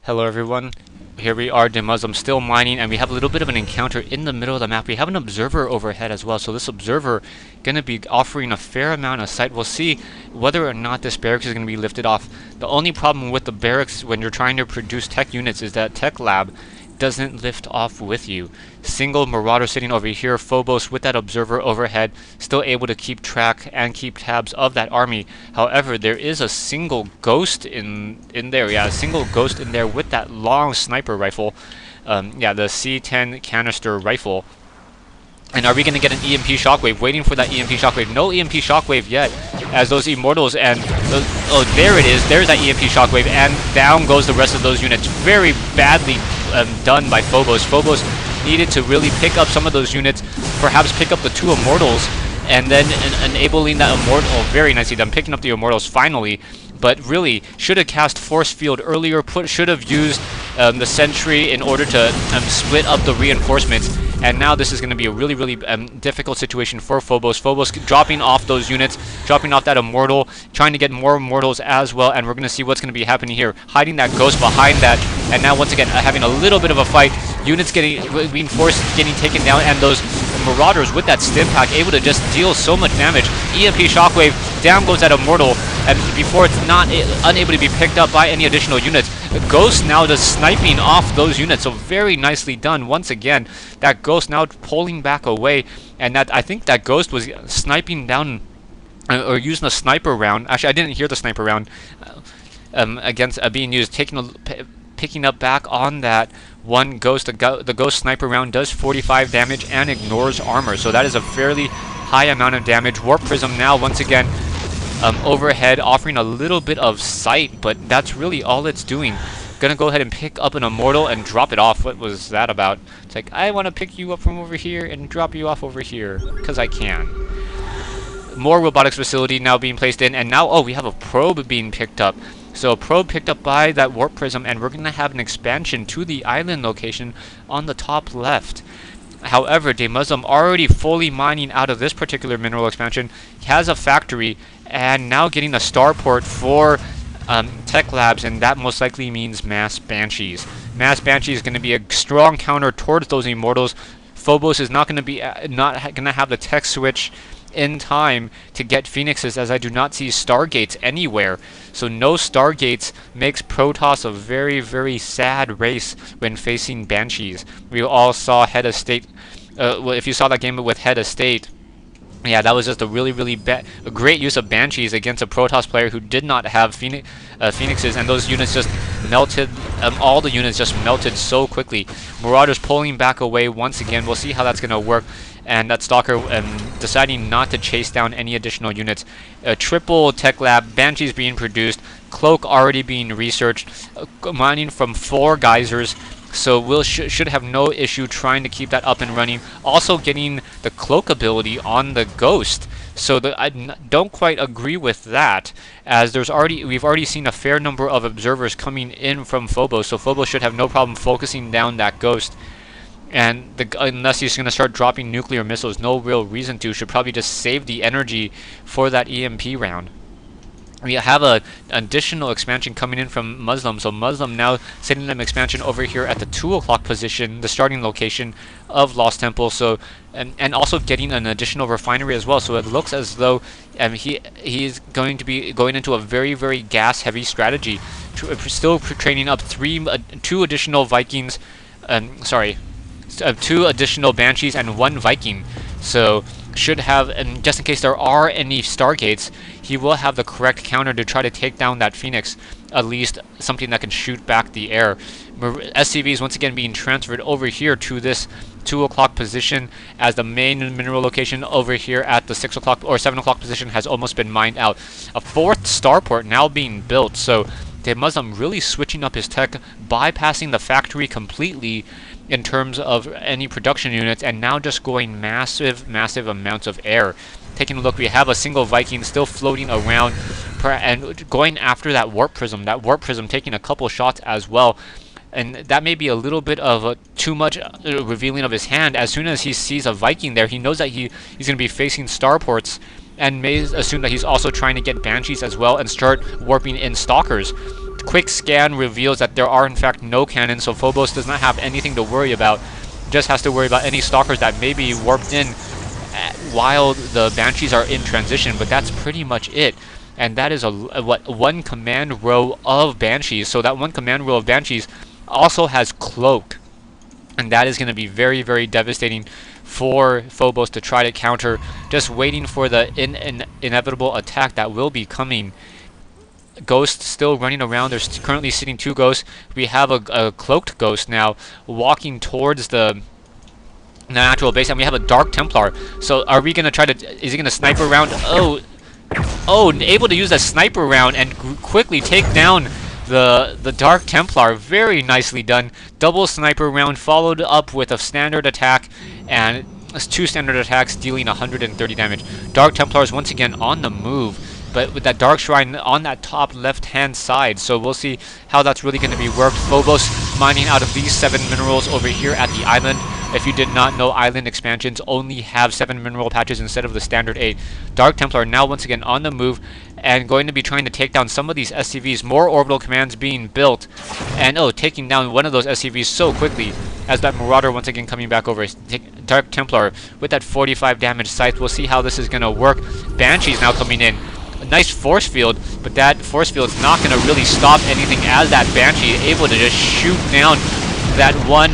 Hello everyone, here we are, MYMDeMusliM, still mining, and we have a little bit of an encounter in the middle of the map. We have an observer overhead as well, so this observer gonna be offering a fair amount of sight. We'll see whether or not this barracks is gonna be lifted off. The only problem with the barracks when you're trying to produce tech units is that tech lab doesn't lift off with you. Single Marauder sitting over here, Phobos with that observer overhead, still able to keep track and keep tabs of that army. However, there is a single ghost in there. Yeah, a single ghost in there with that long sniper rifle. Yeah, the C10 canister rifle. And are we going to get an EMP shockwave? Waiting for that EMP shockwave. No EMP shockwave yet, as those immortals and oh, there it is. There's that EMP shockwave, and down goes the rest of those units. Very badly done by Phobos. Phobos needed to really pick up some of those units, perhaps pick up the two immortals, and then enabling that immortal. Oh, very nicely done, picking up the immortals finally. But really, should have cast Force Field earlier, should have used the Sentry in order to split up the reinforcements. And now this is going to be a really difficult situation for Phobos. Phobos dropping off those units, dropping off that immortal, trying to get more immortals as well. And we're going to see what's going to be happening here. Hiding that ghost behind that. And now once again, having a little bit of a fight. Units being forced, getting taken down. And those Marauders with that stim pack able to just deal so much damage. EMP shockwave, down goes that immortal. And before it's unable to be picked up by any additional units. Ghost now just sniping off those units, so very nicely done once again. That Ghost now pulling back away, and that I think that Ghost was sniping down or using a sniper round. Actually, I didn't hear the sniper round against being used. Picking up back on that one Ghost. The Ghost sniper round does 45 damage and ignores armor, so that is a fairly high amount of damage. Warp Prism now once again. Overhead, offering a little bit of sight, but that's really all it's doing. Gonna go ahead and pick up an immortal and drop it off. What was that about? It's like, I want to pick you up from over here and drop you off over here, because I can. More robotics facility now being placed in, and now, oh, we have a probe being picked up. So a probe picked up by that Warp Prism, and we're gonna have an expansion to the island location on the top left. However, MYMDeMusliM already fully mining out of this particular mineral expansion. He has a factory, and now getting a starport for tech labs, and that most likely means mass banshees. Mass banshees is going to be a strong counter towards those immortals. Phobos is not going to be not going to have the tech switch in time to get phoenixes, as I do not see stargates anywhere. So no stargates makes Protoss a very sad race when facing banshees. We all saw Head of State. Well, if you saw that game with Head of State, yeah, that was just a a great use of Banshees against a Protoss player who did not have Phoenixes, and those units just melted. All the units just melted so quickly. Marauders pulling back away once again. We'll see how that's going to work. And that Stalker deciding not to chase down any additional units. Triple Tech Lab, Banshees being produced, Cloak already being researched, mining from 4 geysers. So we'll should have no issue trying to keep that up and running. Also getting the Cloak ability on the Ghost. So I don't quite agree with that, as we've already seen a fair number of observers coming in from Phobos. So Phobos should have no problem focusing down that Ghost. And unless he's going to start dropping nuclear missiles, no real reason to. Should probably just save the energy for that EMP round. We have an additional expansion coming in from MYMDeMusliM, so MYMDeMusliM now setting an expansion over here at the 2 o'clock position, the starting location of Lost Temple. So and also getting an additional refinery as well. So it looks as though he's going to be going into a very gas heavy strategy. Still training up 2 additional Vikings. Sorry, 2 additional Banshees and 1 Viking. So should have, and just in case there are any Stargates, he will have the correct counter to try to take down that Phoenix, at least something that can shoot back the air. SCVs once again being transferred over here to this 2 o'clock position, as the main mineral location over here at the 6 o'clock or 7 o'clock position has almost been mined out. A 4th starport now being built, so MYMDeMusliM really switching up his tech, bypassing the factory completely in terms of any production units, and now just going massive amounts of air. Taking a look, we have a single Viking still floating around and going after that Warp Prism. That Warp Prism taking a couple shots as well. And that may be a little bit of too much revealing of his hand. As soon as he sees a Viking there, he knows that he's going to be facing starports, and may assume that he's also trying to get Banshees as well and start warping in Stalkers. quick scan reveals that there are in fact no cannons, so Phobos does not have anything to worry about. Just has to worry about any stalkers that may be warped in while the Banshees are in transition, but that's pretty much it. And that is one command row of Banshees. So that one command row of Banshees also has Cloak, and that is going to be very, very devastating for Phobos to try to counter. Just waiting for the inevitable attack that will be coming. Ghost still running around. There's currently sitting 2 ghosts. We have a cloaked ghost now walking towards the natural base, and we have a Dark Templar. So are we gonna try to? Is he gonna sniper around? Oh, able to use that sniper round and quickly take down the Dark Templar. Very nicely done. Double sniper round followed up with a standard attack, and 2 standard attacks dealing 130 damage. Dark Templar is once again on the move, but with that Dark Shrine on that top left-hand side. So we'll see how that's really going to be worked. Phobos mining out of these 7 minerals over here at the island. If you did not know, island expansions only have 7 mineral patches instead of the standard 8. Dark Templar now once again on the move and going to be trying to take down some of these SCVs. More orbital commands being built, and taking down one of those SCVs so quickly as that Marauder once again coming back over. Dark Templar with that 45 damage scythe. We'll see how this is going to work. Banshees now coming in. A nice force field, but that force field is not going to really stop anything as that Banshee able to just shoot down that one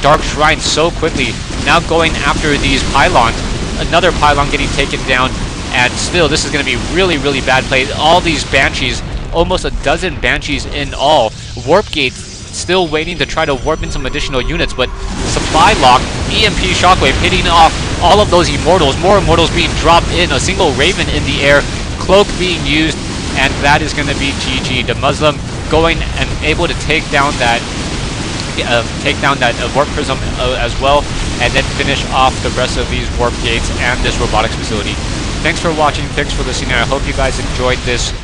Dark Shrine so quickly. Now going after these pylons. Another pylon getting taken down, and still this is going to be really, really bad play. All these Banshees, almost a dozen Banshees in all. Warp Gate still waiting to try to warp in some additional units, but supply lock, EMP Shockwave hitting off all of those Immortals. More Immortals being dropped in, a single Raven in the air, Cloak being used, and that is going to be GG. The Muslim going and able to take down that Warp Prism as well, and then finish off the rest of these Warp Gates and this robotics facility. Thanks for watching, thanks for listening. I hope you guys enjoyed this.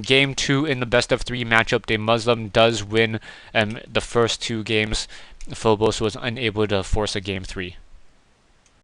Game 2 in the best of 3 matchup. The Muslim does win the first 2 games. Phobos was unable to force a game 3.